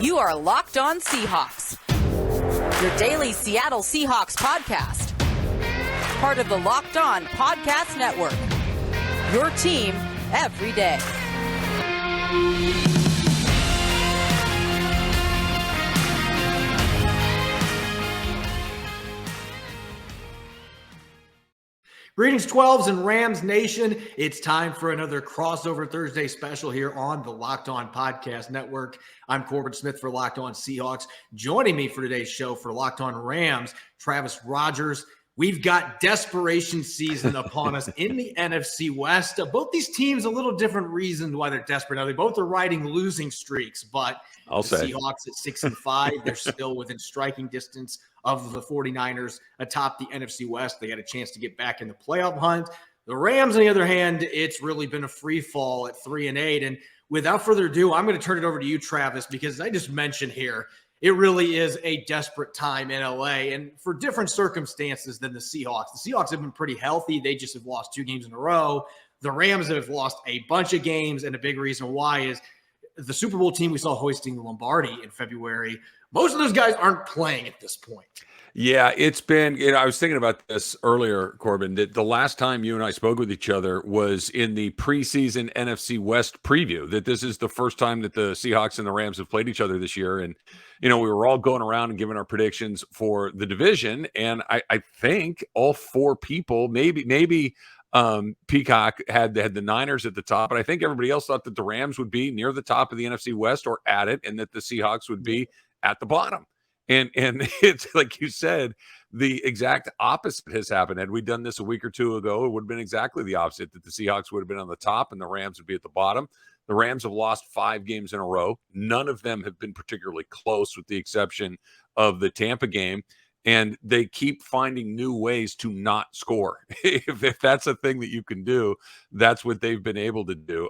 You are Locked On Seahawks, your daily Seattle Seahawks podcast. Part of the Locked On Podcast Network, your team every day. Greetings, 12s and Rams Nation. It's time for another crossover Thursday special here on the Locked On Podcast Network. I'm Corbin Smith for Locked On Seahawks. Joining me for today's show for Locked On Rams, Travis Rodgers. We've got desperation season upon us in the NFC West. Both these teams, a little different reasons why they're desperate. Now, they both are riding losing streaks, but Seahawks at 6-5, they're still within striking distance of the 49ers atop the NFC West. They had a chance to get back in the playoff hunt. The Rams, on the other hand, it's really been a free fall at 3-8. And without further ado, I'm going to turn it over to you, Travis, because I just mentioned here, it really is a desperate time in LA, and for different circumstances than the Seahawks. The Seahawks have been pretty healthy. They just have lost 2 games in a row. The Rams have lost a bunch of games, and a big reason why is the Super Bowl team we saw hoisting the Lombardi in February. Most of those guys aren't playing at this point. Yeah, it's been, I was thinking about this earlier, Corbin, that the last time you and I spoke with each other was in the preseason NFC West preview, that this is the first time that the Seahawks and the Rams have played each other this year. And, we were all going around and giving our predictions for the division. And I think all 4 people, maybe Peacock had the Niners at the top, but I think everybody else thought that the Rams would be near the top of the NFC West or at it, and that the Seahawks would be at the bottom. And it's like you said, the exact opposite has happened. Had we done this a week or 2 ago, it would have been exactly the opposite, that the Seahawks would have been on the top and the Rams would be at the bottom. The Rams have lost 5 games in a row. None of them have been particularly close, with the exception of the Tampa game. And they keep finding new ways to not score. if that's a thing that you can do, that's what they've been able to do.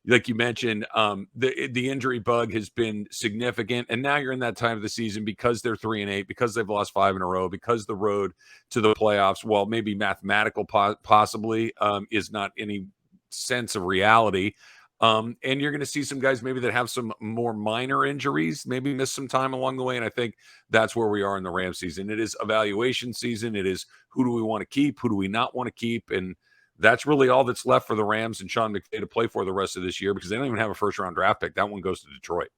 Like you mentioned, the injury bug has been significant, and now you're in that time of the season because they're 3-8, because they've lost 5 in a row, because the road to the playoffs, while maybe mathematical possibly, is not any sense of reality. And you're going to see some guys maybe that have some more minor injuries, maybe miss some time along the way. And I think that's where we are in the Rams season. It is evaluation season. It is, who do we want to keep? Who do we not want to keep? And that's really all that's left for the Rams and Sean McVay to play for the rest of this year, because they don't even have a first-round draft pick. That one goes to Detroit.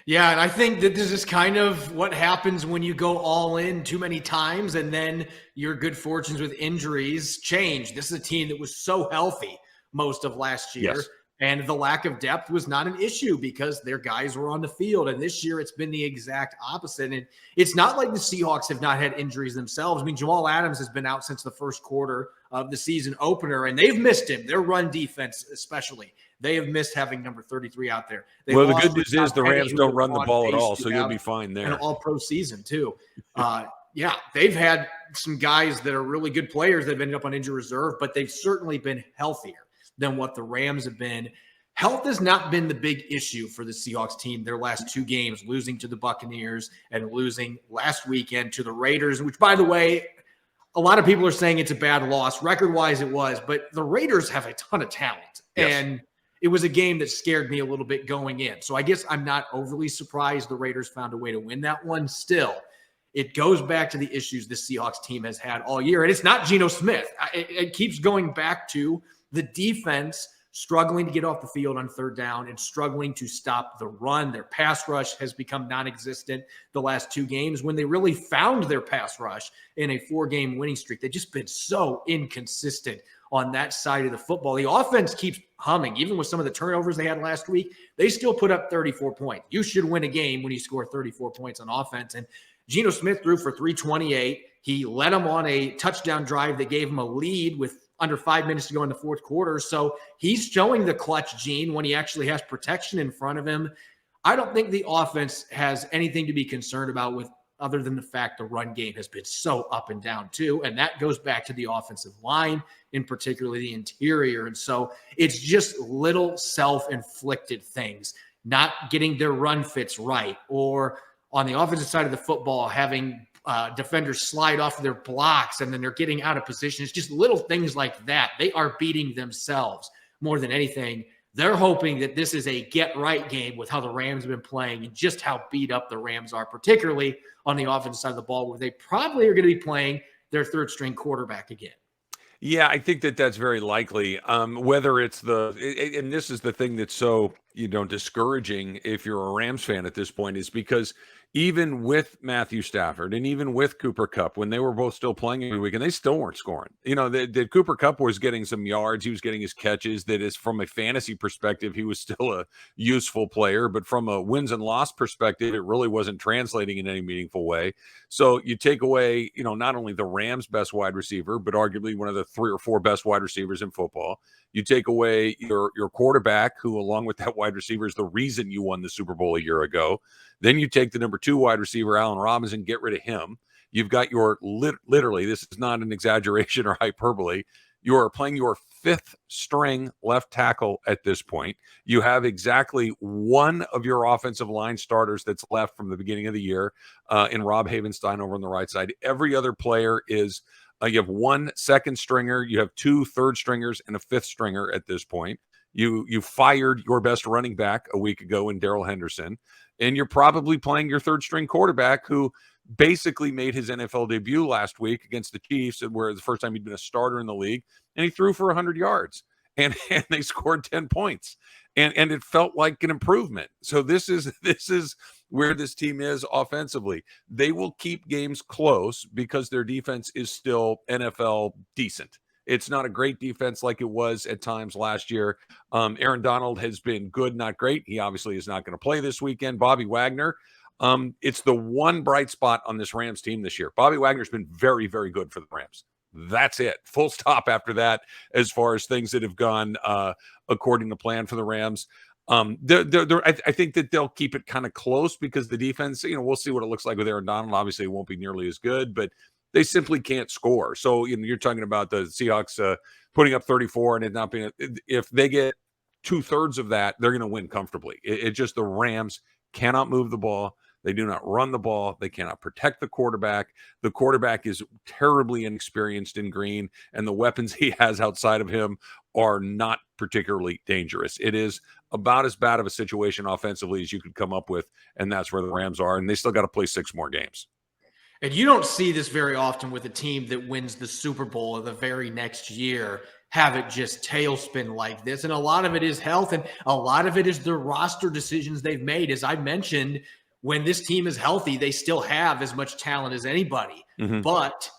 Yeah, and I think that this is kind of what happens when you go all in too many times, and then your good fortunes with injuries change. This is a team that was so healthy most of last year. Yes. And the lack of depth was not an issue because their guys were on the field. And this year it's been the exact opposite. And it's not like the Seahawks have not had injuries themselves. I mean, Jamal Adams has been out since the first quarter of the season opener, and they've missed him. Their run defense especially. They have missed having number 33 out there. Well, the good news is the Rams don't run the ball at all, so you'll be fine there. And all-pro season, too. Yeah, they've had some guys that are really good players that have ended up on injury reserve, but they've certainly been healthier than what the Rams have been. Health has not been the big issue for the Seahawks team their last 2 games, losing to the Buccaneers and losing last weekend to the Raiders, which, by the way, a lot of people are saying it's a bad loss. Record-wise, it was, but the Raiders have a ton of talent. Yes. And it was a game that scared me a little bit going in. So I guess I'm not overly surprised the Raiders found a way to win that one. Still, it goes back to the issues the Seahawks team has had all year. And it's not Geno Smith. It keeps going back to the defense struggling to get off the field on 3rd down and struggling to stop the run. Their pass rush has become non-existent the last 2 games when they really found their pass rush in a 4-game winning streak. They've just been so inconsistent on that side of the football. The offense keeps humming. Even with some of the turnovers they had last week, they still put up 34 points. You should win a game when you score 34 points on offense. And Geno Smith threw for 328. He led them on a touchdown drive that gave him a lead with under 5 minutes to go in the 4th quarter. So he's showing the clutch gene when he actually has protection in front of him. I don't think the offense has anything to be concerned about with other than the fact the run game has been so up and down too. And that goes back to the offensive line, in particular the interior. And so it's just little self-inflicted things, not getting their run fits right, or on the offensive side of the football, having defenders slide off their blocks and then they're getting out of position. It's just little things like that. They are beating themselves more than anything. They're hoping that this is a get-right game with how the Rams have been playing and just how beat up the Rams are, particularly on the offensive side of the ball, where they probably are going to be playing their third-string quarterback again. Yeah, I think that that's very likely. Whether it's and this is the thing that's so, discouraging if you're a Rams fan at this point, is because even with Matthew Stafford and even with Cooper Kupp, when they were both still playing every week, and they still weren't scoring. The Cooper Kupp was getting some yards, he was getting his catches. That is, from a fantasy perspective, he was still a useful player, but from a wins and loss perspective, it really wasn't translating in any meaningful way. So you take away, not only the Rams' best wide receiver, but arguably one of the 3 or 4 best wide receivers in football. You take away your quarterback, who, along with that wide receiver, is the reason you won the Super Bowl a year ago. Then you take the number 2 wide receiver, Allen Robinson, get rid of him. You've got your literally, this is not an exaggeration or hyperbole, you are playing your 5th string left tackle at this point. You have exactly one of your offensive line starters that's left from the beginning of the year in Rob Havenstein over on the right side. Every other player is, you have 1 second stringer, you have 2 third stringers, and a 5th stringer at this point. You fired your best running back a week ago in Darrell Henderson, and you're probably playing your 3rd string quarterback, who basically made his NFL debut last week against the Chiefs, where the first time he'd been a starter in the league, and he threw for 100 yards, and they scored 10 points, and it felt like an improvement. So this is where this team is offensively. They will keep games close because their defense is still NFL decent. It's not a great defense like it was at times last year. Aaron Donald has been good, not great. He obviously is not going to play this weekend. Bobby Wagner, it's the one bright spot on this Rams team this year. Bobby Wagner's been very, very good for the Rams. That's it. Full stop after that, as far as things that have gone according to plan for the Rams. I think that they'll keep it kind of close because the defense, we'll see what it looks like with Aaron Donald. Obviously, it won't be nearly as good, but they simply can't score. So you're talking about the Seahawks putting up 34 and it not being. If they get 2/3 of that, they're going to win comfortably. It just, the Rams cannot move the ball. They do not run the ball. They cannot protect the quarterback. The quarterback is terribly inexperienced in Green, and the weapons he has outside of him are not particularly dangerous. It is about as bad of a situation offensively as you could come up with, and that's where the Rams are, and they still got to play 6 more games. And you don't see this very often with a team that wins the Super Bowl the very next year have it just tailspin like this. And a lot of it is health, and a lot of it is the roster decisions they've made. As I mentioned, when this team is healthy, they still have as much talent as anybody. Mm-hmm. But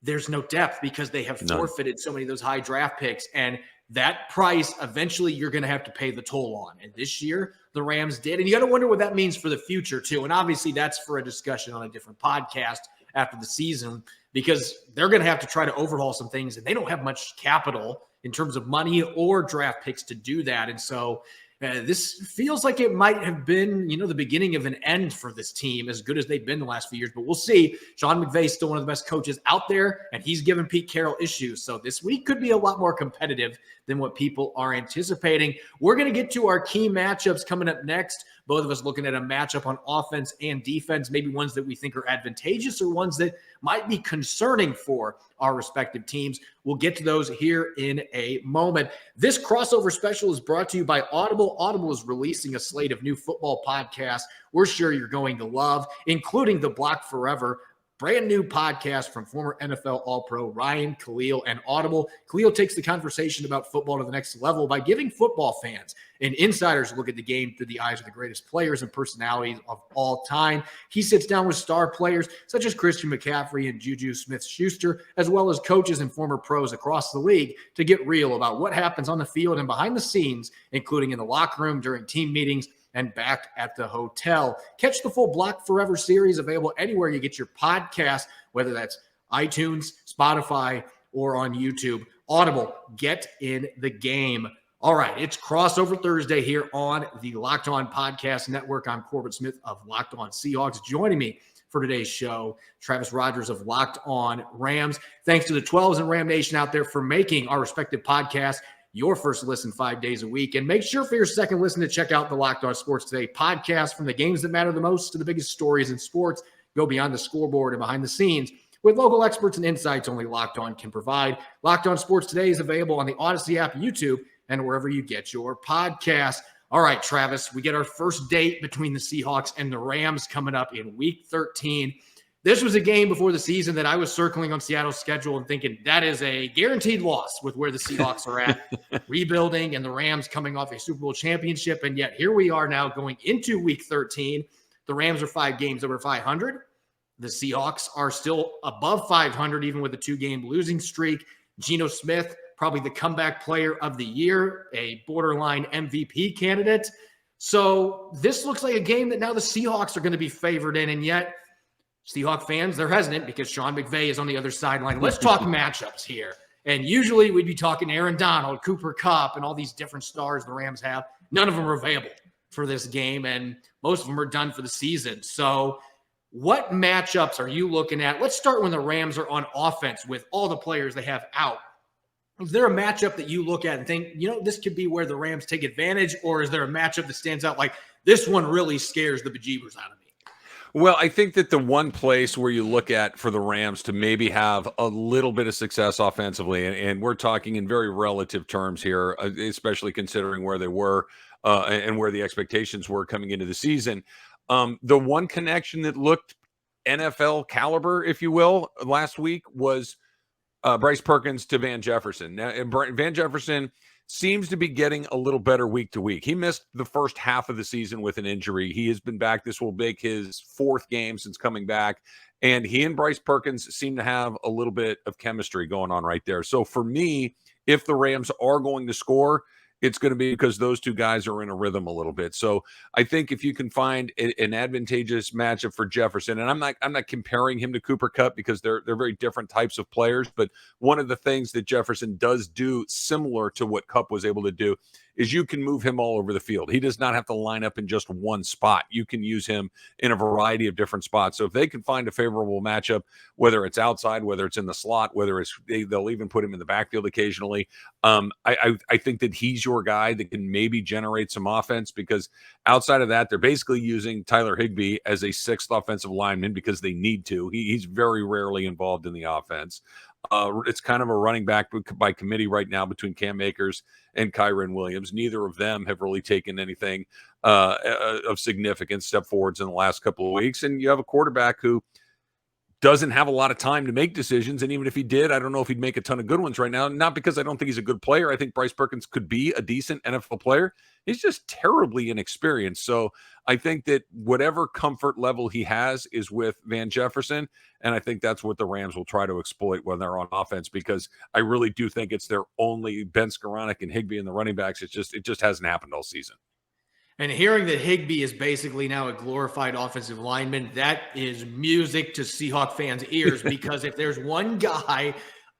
there's no depth because they have forfeited so many of those high draft picks. And that price, eventually, you're going to have to pay the toll on. And this year, the Rams did. And you got to wonder what that means for the future, too. And obviously, that's for a discussion on a different podcast after the season, because they're going to have to try to overhaul some things, and they don't have much capital in terms of money or draft picks to do that. And so this feels like it might have been, the beginning of an end for this team, as good as they've been the last few years. But we'll see. Sean McVay is still one of the best coaches out there, and he's given Pete Carroll issues. So this week could be a lot more competitive than what people are anticipating. We're going to get to our key matchups coming up next. Both of us looking at a matchup on offense and defense, maybe ones that we think are advantageous or ones that might be concerning for our respective teams. We'll get to those here in a moment. This crossover special is brought to you by Audible. Audible is releasing a slate of new football podcasts we're sure you're going to love, including The Block Forever, brand new podcast from former NFL All-Pro Ryan Khalil and Audible. Khalil takes the conversation about football to the next level by giving football fans an insider's look at the game through the eyes of the greatest players and personalities of all time. He sits down with star players such as Christian McCaffrey and Juju Smith-Schuster, as well as coaches and former pros across the league, to get real about what happens on the field and behind the scenes, including in the locker room, during team meetings, and back at the hotel. Catch the full Block Forever series, available anywhere you get your podcast, whether that's iTunes, Spotify, or on YouTube. Audible, get in the game. All right, it's Crossover Thursday here on the Locked On Podcast Network. I'm Corbin Smith of Locked On Seahawks. Joining me for today's show, Travis Rodgers of Locked On Rams. Thanks to the 12s and Ram Nation out there for making our respective podcasts your first listen 5 days a week. And make sure for your second listen to check out the Locked On Sports Today podcast. From the games that matter the most to the biggest stories in sports, go beyond the scoreboard and behind the scenes with local experts and insights only Locked On can provide. Locked On Sports Today is available on the Odyssey app, YouTube, and wherever you get your podcasts. All right, Travis, we get our first date between the Seahawks and the Rams coming up in Week 13. This was a game before the season that I was circling on Seattle's schedule and thinking that is a guaranteed loss with where the Seahawks are at, rebuilding, and the Rams coming off a Super Bowl championship. And yet here we are now going into Week 13. The Rams are 5 games over 500. The Seahawks are still above 500, even with a 2-game losing streak. Geno Smith, probably the comeback player of the year, a borderline MVP candidate. So this looks like a game that now the Seahawks are going to be favored in, and yet Seahawk fans, they're hesitant because Sean McVay is on the other sideline. Let's talk matchups here. And usually we'd be talking Aaron Donald, Cooper Kupp, and all these different stars the Rams have. None of them are available for this game, and most of them are done for the season. So what matchups are you looking at? Let's start when the Rams are on offense with all the players they have out. Is there a matchup that you look at and think, this could be where the Rams take advantage, or is there a matchup that stands out like this one really scares the bejeebers out of me? Well, I think that the one place where you look at for the Rams to maybe have a little bit of success offensively, and we're talking in very relative terms here, especially considering where they were and where the expectations were coming into the season. The one connection that looked NFL caliber, if you will, last week was Bryce Perkins to Van Jefferson. Now, Van Jefferson seems to be getting a little better week to week. He missed the first half of the season with an injury. He has been back. This will make his 4th game since coming back. And he and Bryce Perkins seem to have a little bit of chemistry going on right there. So for me, if the Rams are going to score, it's going to be because those two guys are in a rhythm a little bit. So I think if you can find an advantageous matchup for Jefferson, and I'm not comparing him to Cooper Kupp because they're very different types of players, but one of the things that Jefferson does do similar to what Kupp was able to do is you can move him all over the field. He does not have to line up in just one spot. You can use him in a variety of different spots. So if they can find a favorable matchup, whether it's outside, whether it's in the slot, whether it's they'll even put him in the backfield occasionally, I think that he's your guy that can maybe generate some offense, because outside of that, they're basically using Tyler Higbee as a 6th offensive lineman because they need to. He's very rarely involved in the offense. It's kind of a running back by committee right now between Cam Akers and Kyron Williams. Neither of them have really taken anything of significance step forwards in the last couple of weeks. And you have a quarterback who doesn't have a lot of time to make decisions. And even if he did, I don't know if he'd make a ton of good ones right now. Not because I don't think he's a good player. I think Bryce Perkins could be a decent NFL player. He's just terribly inexperienced. So I think that whatever comfort level he has is with Van Jefferson. And I think that's what the Rams will try to exploit when they're on offense, because I really do think it's their only Ben Skoranek and Higbee in the running backs. It just hasn't happened all season. And hearing that Higbee is basically now a glorified offensive lineman, that is music to Seahawk fans' ears, because if there's one guy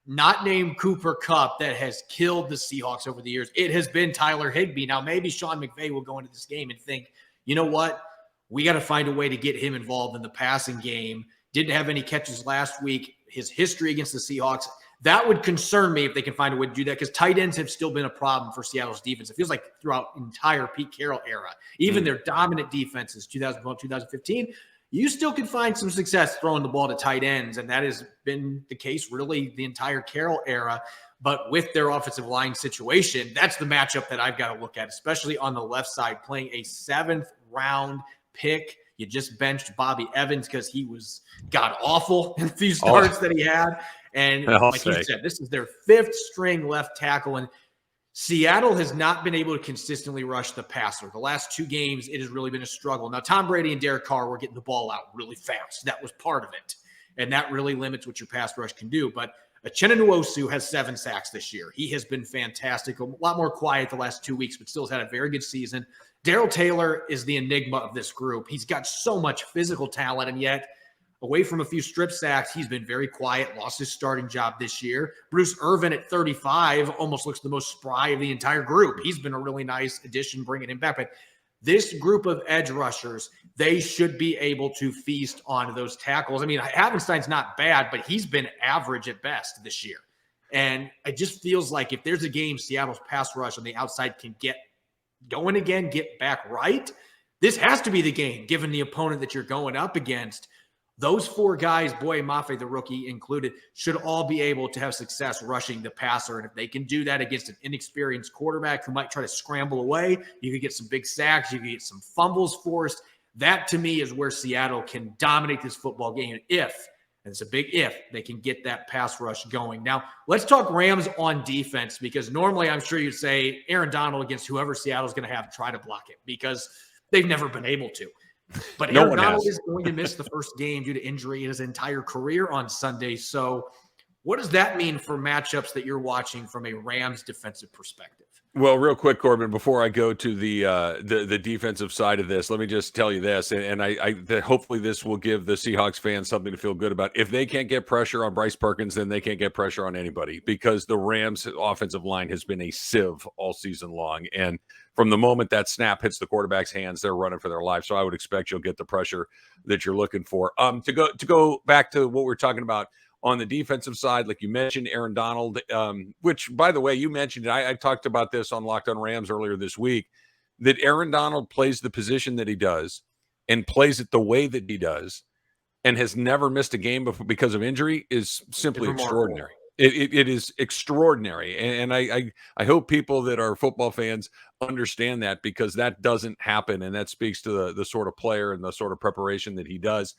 not named Cooper Kupp that has killed the Seahawks over the years, it has been Tyler Higbee. Now, maybe Sean McVay will go into this game and think, you know what? We got to find a way to get him involved in the passing game. Didn't have any catches last week. His history against the Seahawks, that would concern me if they can find a way to do that, because tight ends have still been a problem for Seattle's defense. It feels like throughout entire Pete Carroll era, even their dominant defenses, 2012, 2015, you still could find some success throwing the ball to tight ends, and that has been the case really the entire Carroll era. But with their offensive line situation, that's the matchup that I've got to look at, especially on the left side, playing a 7th-round pick. You just benched Bobby Evans because he was god-awful in the few starts that he had. And like you said, this is their 5th-string left tackle, and Seattle has not been able to consistently rush the passer. The last 2 games, it has really been a struggle. Now, Tom Brady and Derek Carr were getting the ball out really fast. That was part of it, and that really limits what your pass rush can do. But Uchenna Nwosu has 7 sacks this year. He has been fantastic, a lot more quiet the last 2 weeks, but still has had a very good season. Darrell Taylor is the enigma of this group. He's got so much physical talent, and yet away from a few strip sacks, he's been very quiet, lost his starting job this year. Bruce Irvin at 35 almost looks the most spry of the entire group. He's been a really nice addition bringing him back. But this group of edge rushers, they should be able to feast on those tackles. I mean, Havenstein's not bad, but he's been average at best this year. And it just feels like if there's a game Seattle's pass rush on the outside can get going again, get back right, this has to be the game, given the opponent that you're going up against. Those four guys, Boye Mafe, the rookie included, should all be able to have success rushing the passer. And if they can do that against an inexperienced quarterback who might try to scramble away, you could get some big sacks, you could get some fumbles forced. That, to me, is where Seattle can dominate this football game if, and it's a big if, they can get that pass rush going. Now, let's talk Rams on defense, because normally I'm sure you'd say Aaron Donald against whoever Seattle's going to have, try to block it, because they've never been able to. But Aaron Donald is going to miss the first game due to injury in his entire career on Sunday. So what does that mean for matchups that you're watching from a Rams defensive perspective? Well, real quick, Corbin, before I go to the defensive side of this, let me just tell you this, and hopefully this will give the Seahawks fans something to feel good about. If they can't get pressure on Bryce Perkins, then they can't get pressure on anybody, because the Rams' offensive line has been a sieve all season long. And from the moment that snap hits the quarterback's hands, they're running for their life. So I would expect you'll get the pressure that you're looking for. To go back to what we're talking about on the defensive side, like you mentioned, Aaron Donald, which, by the way, you mentioned it. I talked about this on Locked On Rams earlier this week, that Aaron Donald plays the position that he does and plays it the way that he does and has never missed a game because of injury is simply extraordinary. It is extraordinary. And I hope people that are football fans understand that, because that doesn't happen. And that speaks to the sort of player and the sort of preparation that he does.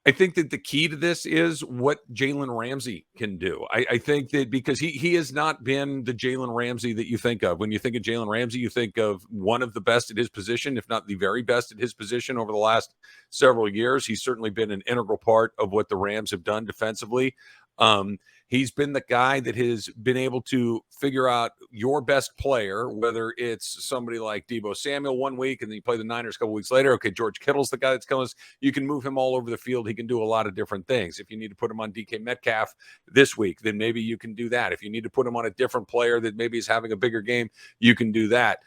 I think that the key to this is what Jalen Ramsey can do. I think that because he has not been the Jalen Ramsey that you think of. When you think of Jalen Ramsey, you think of one of the best at his position, if not the very best at his position over the last several years. He's certainly been an integral part of what the Rams have done defensively. He's been the guy that has been able to figure out your best player, whether it's somebody like Deebo Samuel one week and then you play the Niners a couple weeks later. Okay, George Kittle's the guy that's killing us. You can move him all over the field. He can do a lot of different things. If you need to put him on DK Metcalf this week, then maybe you can do that. If you need to put him on a different player that maybe is having a bigger game, you can do that.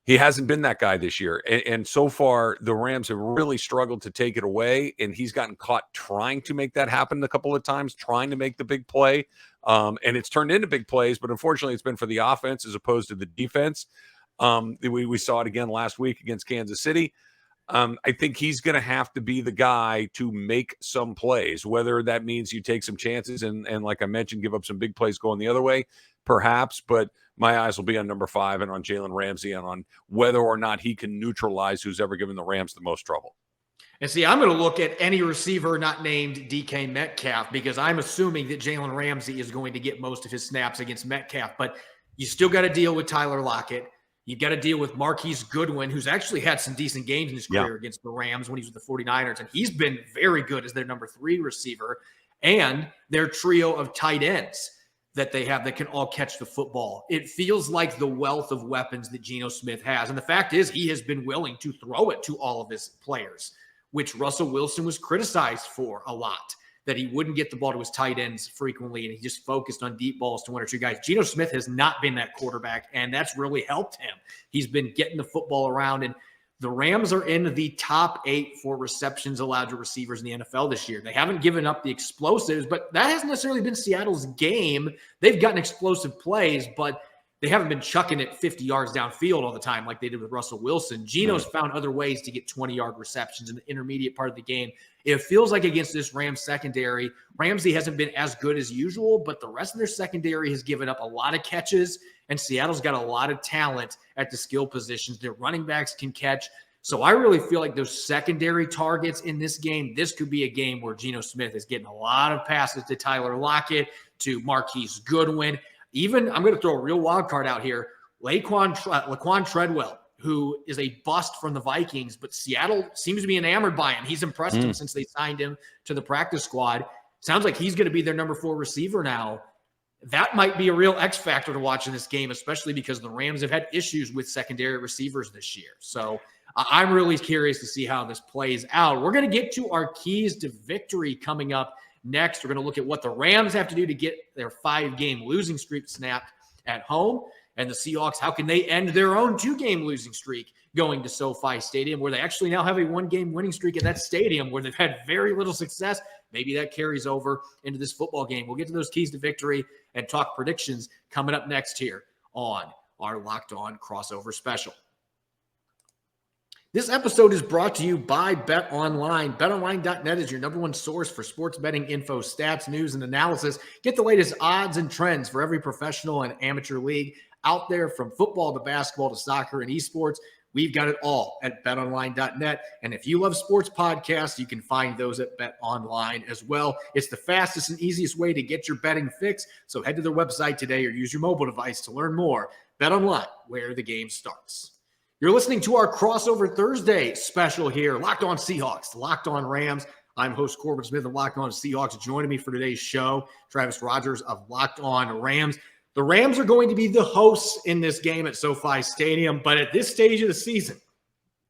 He hasn't been that guy this year. And so far, the Rams have really struggled to take it away. And he's gotten caught trying to make that happen a couple of times, trying to make the big play. And it's turned into big plays. But unfortunately, it's been for the offense as opposed to the defense. We saw it again last week against Kansas City. I think he's going to have to be the guy to make some plays, whether that means you take some chances and like I mentioned, give up some big plays going the other way, perhaps. But my eyes will be on number 5 and on Jalen Ramsey and on whether or not he can neutralize who's ever given the Rams the most trouble. And see, I'm going to look at any receiver not named DK Metcalf, because I'm assuming that Jalen Ramsey is going to get most of his snaps against Metcalf. But you still got to deal with Tyler Lockett. You got to deal with Marquise Goodwin, who's actually had some decent games in his career against the Rams when he was with the 49ers. And he's been very good as their number 3 receiver, and their trio of tight ends that they have that can all catch the football. It feels like the wealth of weapons that Geno Smith has. And the fact is, he has been willing to throw it to all of his players, which Russell Wilson was criticized for a lot, that he wouldn't get the ball to his tight ends frequently, and he just focused on deep balls to 1 or 2 guys. Geno Smith has not been that quarterback, and that's really helped him. He's been getting the football around, and the Rams are in the top 8 for receptions allowed to receivers in the NFL this year. They haven't given up the explosives, but that hasn't necessarily been Seattle's game. They've gotten explosive plays, but they haven't been chucking it 50 yards downfield all the time like they did with Russell Wilson. Geno's found other ways to get 20-yard receptions in the intermediate part of the game. It feels like against this Rams secondary, Ramsey hasn't been as good as usual, but the rest of their secondary has given up a lot of catches, and Seattle's got a lot of talent at the skill positions. Their running backs can catch. So I really feel like those secondary targets in this game, this could be a game where Geno Smith is getting a lot of passes to Tyler Lockett, to Marquise Goodwin. Even, I'm going to throw a real wild card out here, Laquan Treadwell, who is a bust from the Vikings, but Seattle seems to be enamored by him. He's impressed him since they signed him to the practice squad. Sounds like he's going to be their number 4 receiver now. That might be a real X factor to watch in this game, especially because the Rams have had issues with secondary receivers this year. So I'm really curious to see how this plays out. We're going to get to our keys to victory coming up next. We're going to look at what the Rams have to do to get their 5-game losing streak snapped at home. And the Seahawks, how can they end their own 2-game losing streak going to SoFi Stadium, where they actually now have a 1-game winning streak at that stadium where they've had very little success. Maybe that carries over into this football game. We'll get to those keys to victory and talk predictions coming up next here on our Locked On Crossover Special. This episode is brought to you by Bet Online. BetOnline.net is your number one source for sports betting info, stats, news, and analysis. Get the latest odds and trends for every professional and amateur league out there, from football to basketball to soccer and esports. We've got it all at BetOnline.net. And if you love sports podcasts, you can find those at Bet Online as well. It's the fastest and easiest way to get your betting fix. So head to their website today or use your mobile device to learn more. Bet Online, where the game starts. You're listening to our Crossover Thursday special here, Locked On Seahawks, Locked On Rams. I'm host Corbin Smith of Locked On Seahawks. Joining me for today's show, Travis Rodgers of Locked On Rams. The Rams are going to be the hosts in this game at SoFi Stadium, but at this stage of the season,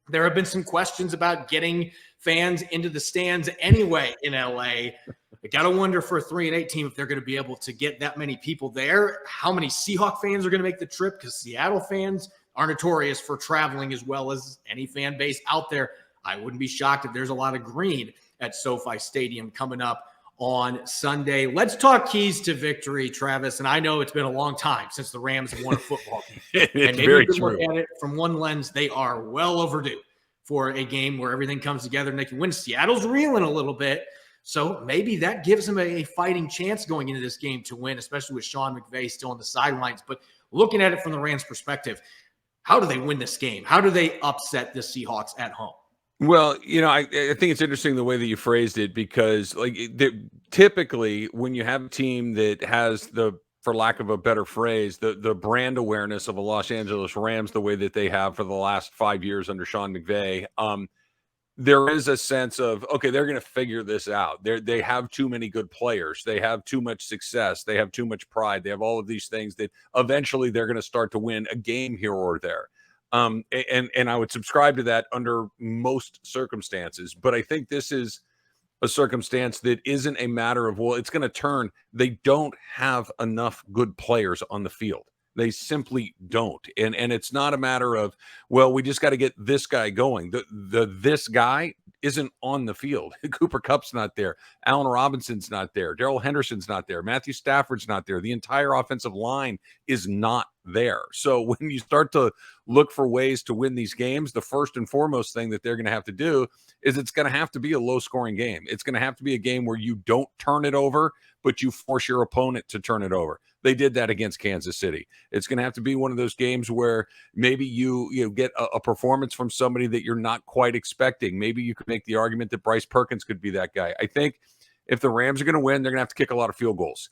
there have been some questions about getting fans into the stands anyway in LA. I got to wonder for a 3-8 team if they're going to be able to get that many people there. How many Seahawk fans are going to make the trip? Because Seattle fans are notorious for traveling as well as any fan base out there. I wouldn't be shocked if there's a lot of green at SoFi Stadium coming up on Sunday. Let's talk keys to victory, Travis. And I know it's been a long time since the Rams have won a football game. It's very true. Look at it from one lens, they are well overdue for a game where everything comes together and they can win. Seattle's reeling a little bit, so maybe that gives them a fighting chance going into this game to win, especially with Sean McVay still on the sidelines. But looking at it from the Rams' perspective, how do they win this game? How do they upset the Seahawks at home? Well, I think it's interesting the way that you phrased it, because typically when you have a team that has for lack of a better phrase, the brand awareness of a Los Angeles Rams, the way that they have for the last 5 years under Sean McVay, there is a sense of, okay, they're going to figure this out. They have too many good players. They have too much success. They have too much pride. They have all of these things that eventually they're going to start to win a game here or there. And I would subscribe to that under most circumstances. But I think this is a circumstance that isn't a matter of, well, it's going to turn. They don't have enough good players on the field. They simply don't. And it's not a matter of, well, we just got to get this guy going. This guy isn't on the field. Cooper Kupp's not there. Allen Robinson's not there. Darrell Henderson's not there. Matthew Stafford's not there. The entire offensive line is not there. So when you start to look for ways to win these games, the first and foremost thing that they're going to have to do is it's going to have to be a low-scoring game. It's going to have to be a game where you don't turn it over, but you force your opponent to turn it over. They did that against Kansas City. It's going to have to be one of those games where maybe you get a performance from somebody that you're not quite expecting. Maybe you could make the argument that Bryce Perkins could be that guy. I think if the Rams are going to win, they're going to have to kick a lot of field goals.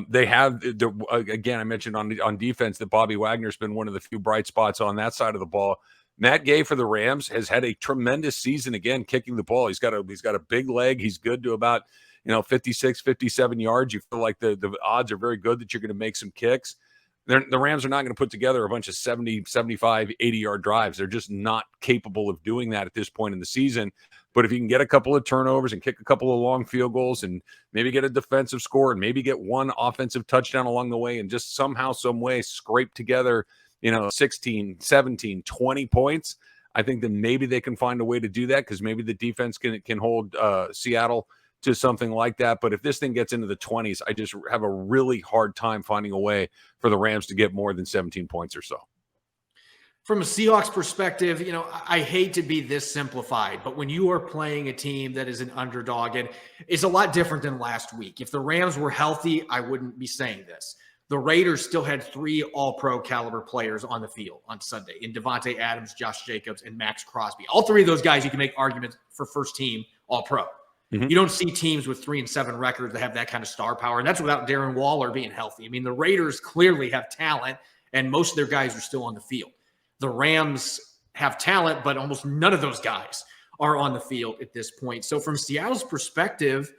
They have, again, I mentioned on defense that Bobby Wagner's been one of the few bright spots on that side of the ball. Matt Gay for the Rams has had a tremendous season, again, kicking the ball. He's got a big leg. He's good to about 56, 57 yards. You feel like the odds are very good that you're going to make some kicks. The Rams are not going to put together a bunch of 70, 75, 80-yard drives. They're just not capable of doing that at this point in the season. But if you can get a couple of turnovers and kick a couple of long field goals and maybe get a defensive score and maybe get one offensive touchdown along the way and just somehow, some way scrape together, 16, 17, 20 points, I think that maybe they can find a way to do that, because maybe the defense can hold Seattle to something like that. But if this thing gets into the 20s, I just have a really hard time finding a way for the Rams to get more than 17 points or so. From a Seahawks perspective, I hate to be this simplified, but when you are playing a team that is an underdog, and it's a lot different than last week. If the Rams were healthy, I wouldn't be saying this. The Raiders still had 3 all-pro caliber players on the field on Sunday in Devontae Adams, Josh Jacobs, and Max Crosby. All 3 of those guys, you can make arguments for first team all-pro. Mm-hmm. You don't see teams with 3-7 records that have that kind of star power, and that's without Darren Waller being healthy. I mean, the Raiders clearly have talent, and most of their guys are still on the field. The Rams have talent, but almost none of those guys are on the field at this point. So from Seattle's perspective,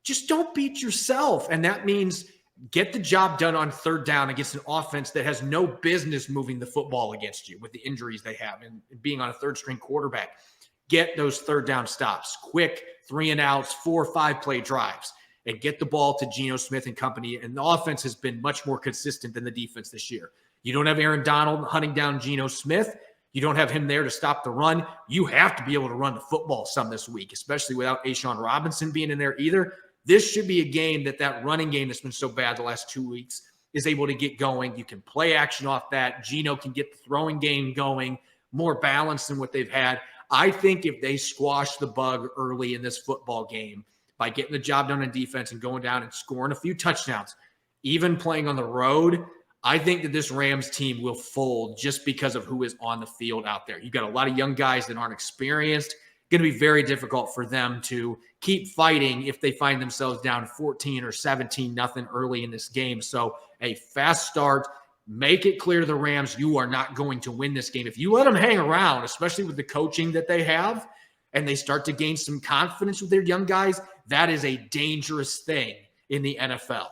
just don't beat yourself. And that means get the job done on third down against an offense that has no business moving the football against you with the injuries they have and being on a third-string quarterback. Get those third down stops, quick 3-and-outs, 4 or 5 play drives, and get the ball to Geno Smith and company. And the offense has been much more consistent than the defense this year. You don't have Aaron Donald hunting down Geno Smith. You don't have him there to stop the run. You have to be able to run the football some this week, especially without A'Shawn Robinson being in there either. This should be a game that running game that's been so bad the last 2 weeks is able to get going. You can play action off that. Geno can get the throwing game going, more balanced than what they've had. I think if they squash the bug early in this football game by getting the job done on defense and going down and scoring a few touchdowns, even playing on the road, I think that this Rams team will fold just because of who is on the field out there. You've got a lot of young guys that aren't experienced. Going to be very difficult for them to keep fighting if they find themselves down 14 or 17-0 early in this game. So a fast start, make it clear to the Rams, you are not going to win this game. If you let them hang around, especially with the coaching that they have, and they start to gain some confidence with their young guys, that is a dangerous thing in the NFL.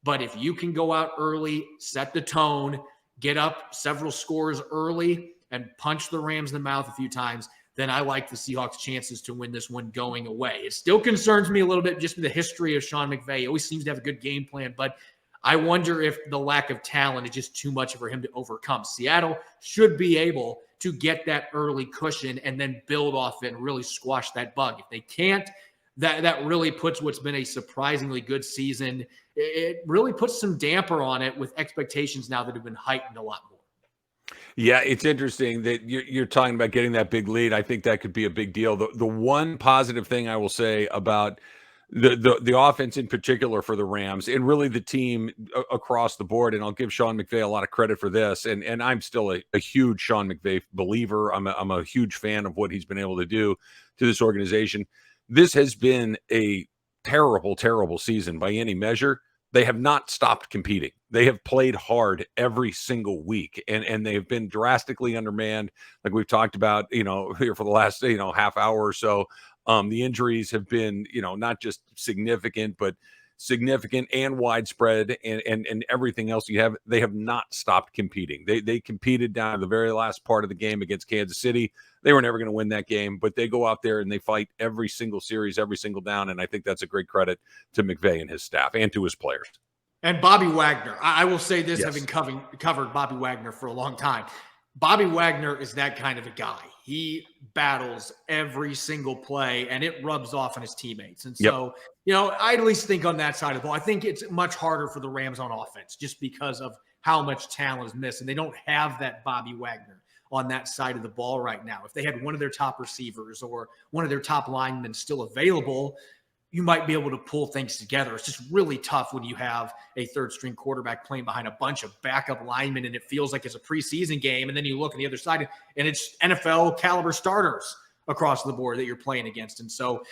But if you can go out early, set the tone, get up several scores early, and punch the Rams in the mouth a few times, then I like the Seahawks' chances to win this one going away. It still concerns me a little bit just with the history of Sean McVay. He always seems to have a good game plan, but I wonder if the lack of talent is just too much for him to overcome. Seattle should be able to get that early cushion and then build off it and really squash that bug. If they can't, that really puts what's been a surprisingly good season. It really puts some damper on it with expectations now that have been heightened a lot more. Yeah, it's interesting that you're talking about getting that big lead. I think that could be a big deal. The one positive thing I will say about the offense in particular for the Rams and really the team across the board, and I'll give Sean McVay a lot of credit for this, and I'm still a huge Sean McVay believer. I'm a huge fan of what he's been able to do to this organization. This has been a terrible, terrible season by any measure. They have not stopped competing. They have played hard every single week, and they have been drastically undermanned, like we've talked about, here for the last, half hour or so. The injuries have been, not just significant, but significant and widespread, and everything else they have not stopped competing. They competed down to the very last part of the game against Kansas City. They were never going to win that game, but they go out there and they fight every single series, every single down, and I think that's a great credit to McVay and his staff and to his players. And Bobby Wagner, I will say this, yes. Having covered Bobby Wagner for a long time. Bobby Wagner is that kind of a guy. He battles every single play, and it rubs off on his teammates. And so, I at least think on that side of the ball, I think it's much harder for the Rams on offense just because of how much talent is missed. And they don't have that Bobby Wagner on that side of the ball right now. If they had one of their top receivers or one of their top linemen still available, you might be able to pull things together. It's just really tough when you have a third-string quarterback playing behind a bunch of backup linemen, and it feels like it's a preseason game, and then you look on the other side, and it's NFL-caliber starters across the board that you're playing against. And so,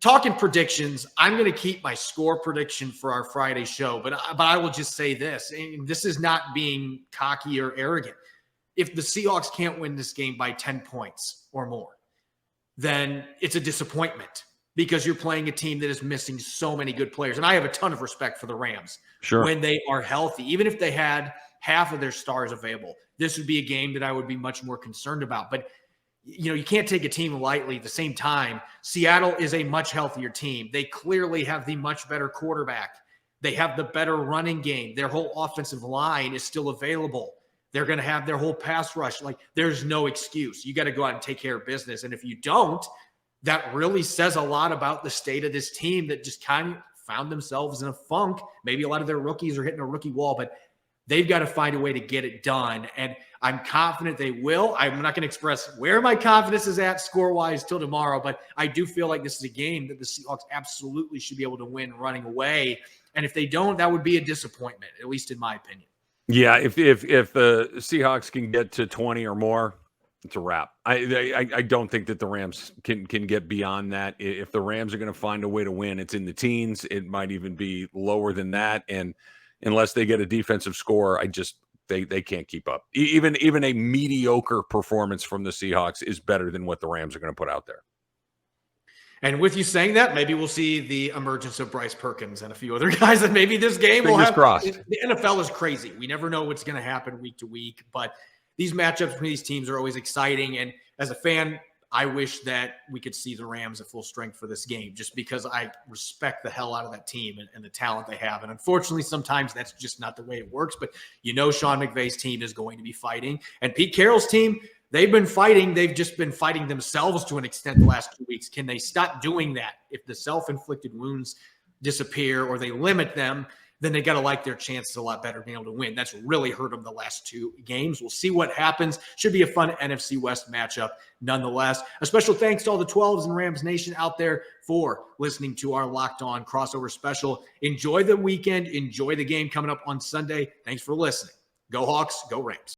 talking predictions, I'm going to keep my score prediction for our Friday show, but I will just say this, and this is not being cocky or arrogant. If the Seahawks can't win this game by 10 points or more, then it's a disappointment, because you're playing a team that is missing so many good players. And I have a ton of respect for the Rams when they are healthy. Even if they had half of their stars available, this would be a game that I would be much more concerned about. But, you can't take a team lightly. At the same time, Seattle is a much healthier team. They clearly have the much better quarterback. They have the better running game. Their whole offensive line is still available. They're going to have their whole pass rush. Like, there's no excuse. You got to go out and take care of business. And if you don't, that really says a lot about the state of this team that just kind of found themselves in a funk. Maybe a lot of their rookies are hitting a rookie wall, but they've got to find a way to get it done. And I'm confident they will. I'm not going to express where my confidence is at score-wise till tomorrow, but I do feel like this is a game that the Seahawks absolutely should be able to win running away. And if they don't, that would be a disappointment, at least in my opinion. Yeah, if the Seahawks can get to 20 or more, it's a wrap. I don't think that the Rams can get beyond that. If the Rams are going to find a way to win, it's in the teens. It might even be lower than that. And unless they get a defensive score, they can't keep up. Even a mediocre performance from the Seahawks is better than what the Rams are going to put out there. And with you saying that, maybe we'll see the emergence of Bryce Perkins and a few other guys that maybe this game will have. Crossed. The NFL is crazy. We never know what's going to happen week to week, but these matchups between these teams are always exciting. And as a fan, I wish that we could see the Rams at full strength for this game, just because I respect the hell out of that team and the talent they have. And unfortunately, sometimes that's just not the way it works. But Sean McVay's team is going to be fighting. And Pete Carroll's team, they've been fighting. They've just been fighting themselves to an extent the last 2 weeks. Can they stop doing that? If the self-inflicted wounds disappear or they limit them, then they got to like their chances a lot better being able to win. That's really hurt them the last 2 games. We'll see what happens. Should be a fun NFC West matchup nonetheless. A special thanks to all the 12s and Rams Nation out there for listening to our Locked On crossover special. Enjoy the weekend. Enjoy the game coming up on Sunday. Thanks for listening. Go Hawks, go Rams.